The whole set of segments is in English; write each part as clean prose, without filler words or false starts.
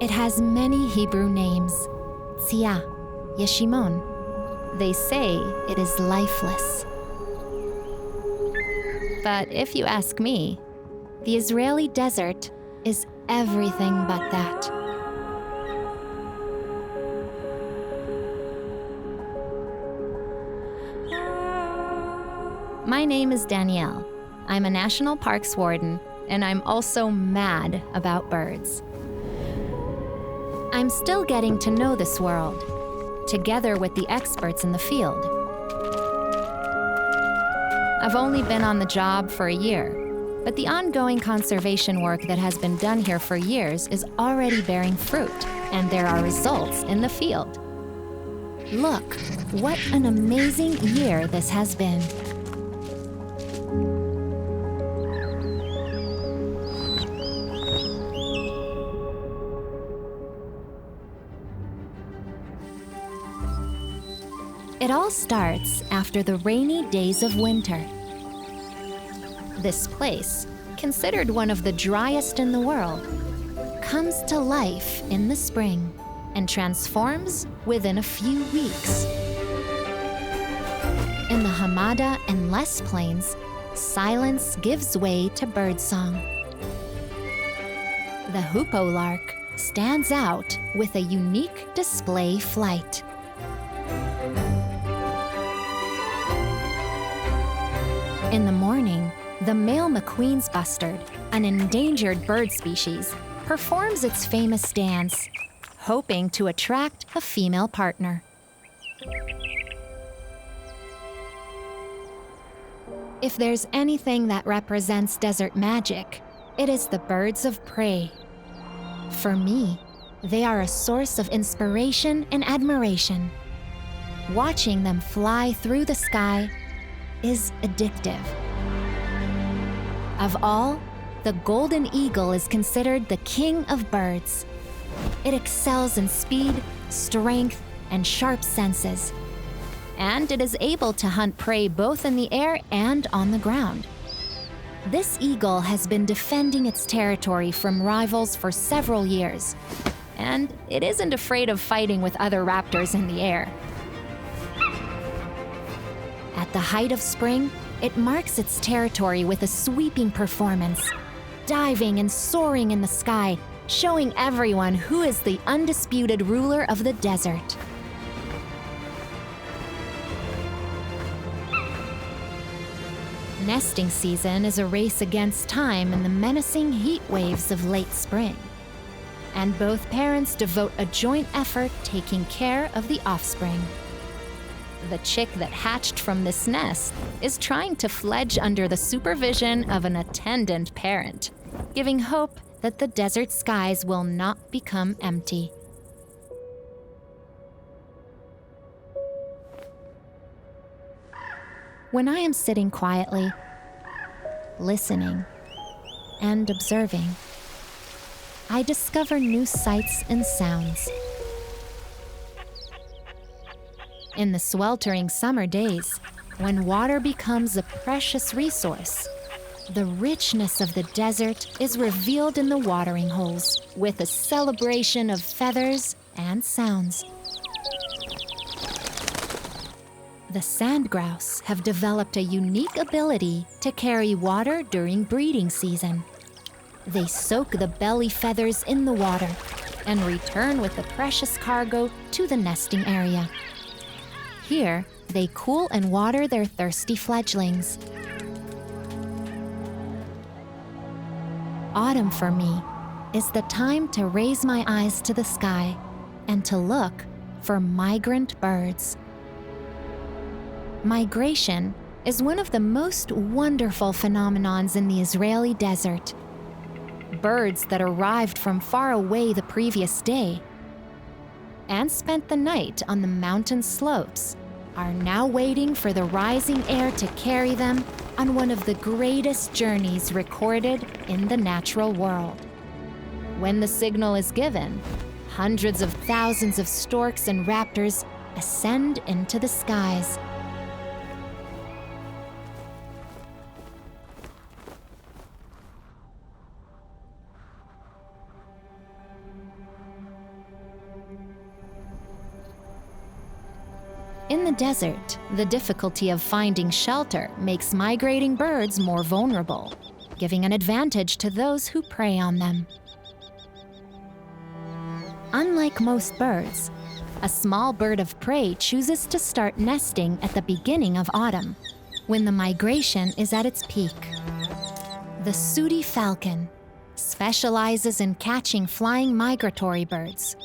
It has many Hebrew names: Tzia, Yeshimon. They say it is lifeless. But if you ask me, the Israeli desert is everything but that. My name is Danielle. I'm a national parks warden, and I'm also mad about birds. I'm still getting to know this world, together with the experts in the field. I've only been on the job for a year, but the ongoing conservation work that has been done here for years is already bearing fruit, and there are results in the field. Look, what an amazing year this has been. It all starts after the rainy days of winter. This place, considered one of the driest in the world, comes to life in the spring and transforms within a few weeks. In the Hamada and Les Plains, silence gives way to birdsong. The hoopoe lark stands out with a unique display flight. In the morning, the male McQueen's bustard, an endangered bird species, performs its famous dance, hoping to attract a female partner. If there's anything that represents desert magic, it is the birds of prey. For me, they are a source of inspiration and admiration. Watching them fly through the sky is addictive. Of all, the golden eagle is considered the king of birds. It excels in speed, strength, and sharp senses. And it is able to hunt prey both in the air and on the ground. This eagle has been defending its territory from rivals for several years, and it isn't afraid of fighting with other raptors in the air. At the height of spring, it marks its territory with a sweeping performance, diving and soaring in the sky, showing everyone who is the undisputed ruler of the desert. Nesting season is a race against time in the menacing heat waves of late spring, and both parents devote a joint effort taking care of the offspring. The chick that hatched from this nest is trying to fledge under the supervision of an attendant parent, giving hope that the desert skies will not become empty. When I am sitting quietly, listening, and observing, I discover new sights and sounds. In the sweltering summer days, when water becomes a precious resource, the richness of the desert is revealed in the watering holes with a celebration of feathers and sounds. The sand grouse have developed a unique ability to carry water during breeding season. They soak the belly feathers in the water and return with the precious cargo to the nesting area. Here, they cool and water their thirsty fledglings. Autumn for me is the time to raise my eyes to the sky and to look for migrant birds. Migration is one of the most wonderful phenomenons in the Israeli desert. Birds that arrived from far away the previous day and spent the night on the mountain slopes are now waiting for the rising air to carry them on one of the greatest journeys recorded in the natural world. When the signal is given, hundreds of thousands of storks and raptors ascend into the skies. In the desert, the difficulty of finding shelter makes migrating birds more vulnerable, giving an advantage to those who prey on them. Unlike most birds, a small bird of prey chooses to start nesting at the beginning of autumn, when the migration is at its peak. The sooty falcon specializes in catching flying migratory birds.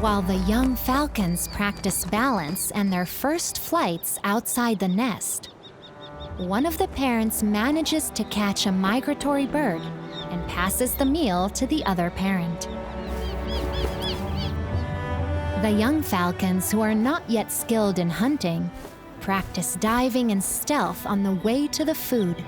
While the young falcons practice balance and their first flights outside the nest, one of the parents manages to catch a migratory bird and passes the meal to the other parent. The young falcons, who are not yet skilled in hunting, practice diving and stealth on the way to the food.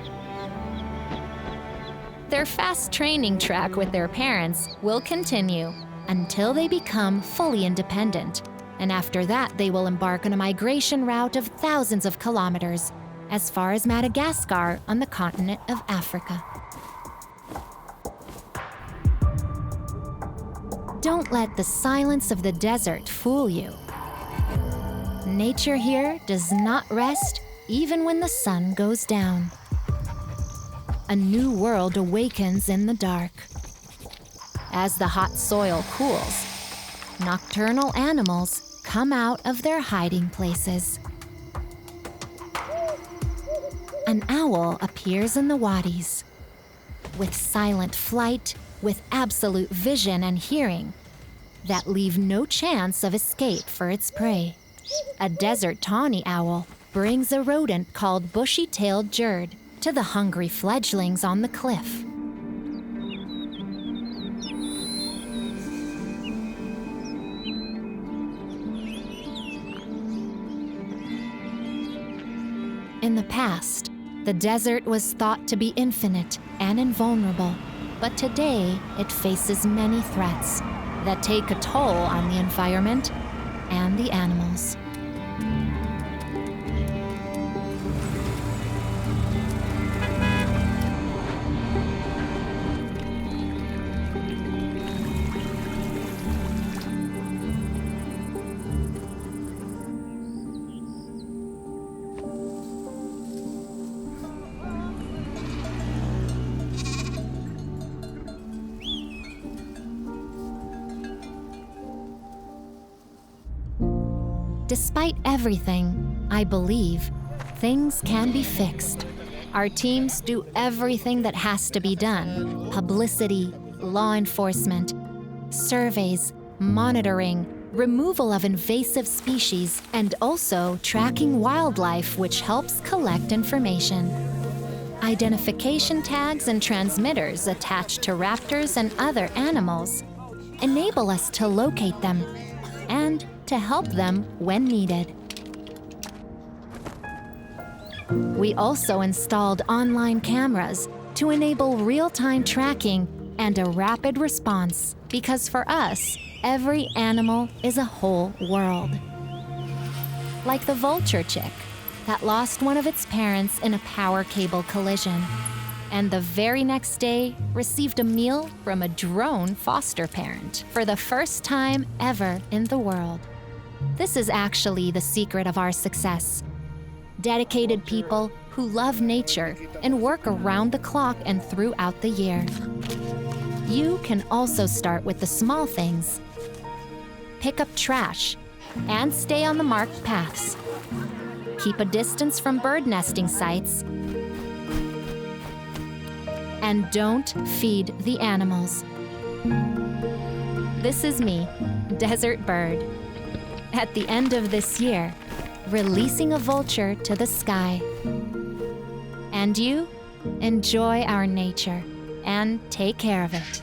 Their fast training track with their parents will continue until they become fully independent, and after that they will embark on a migration route of thousands of kilometers as far as Madagascar on the continent of Africa. Don't let the silence of the desert fool you. Nature here does not rest even when the sun goes down. A new world awakens in the dark. As the hot soil cools, nocturnal animals come out of their hiding places. An owl appears in the wadis. With silent flight, with absolute vision and hearing, that leave no chance of escape for its prey. A desert tawny owl brings a rodent called bushy-tailed jerd to the hungry fledglings on the cliff. In the past, the desert was thought to be infinite and invulnerable, but today it faces many threats that take a toll on the environment and the animals. Despite everything, I believe things can be fixed. Our teams do everything that has to be done: publicity, law enforcement, surveys, monitoring, removal of invasive species, and also tracking wildlife, which helps collect information. Identification tags and transmitters attached to raptors and other animals enable us to locate them and to help them when needed. We also installed online cameras to enable real-time tracking and a rapid response, because for us, every animal is a whole world. Like the vulture chick that lost one of its parents in a power cable collision, and the very next day received a meal from a drone foster parent for the first time ever in the world. This is actually the secret of our success. Dedicated people who love nature and work around the clock and throughout the year. You can also start with the small things. Pick up trash and stay on the marked paths. Keep a distance from bird nesting sites. And don't feed the animals. This is me, Desert Bird. At the end of this year, releasing a vulture to the sky. And you, enjoy our nature and take care of it.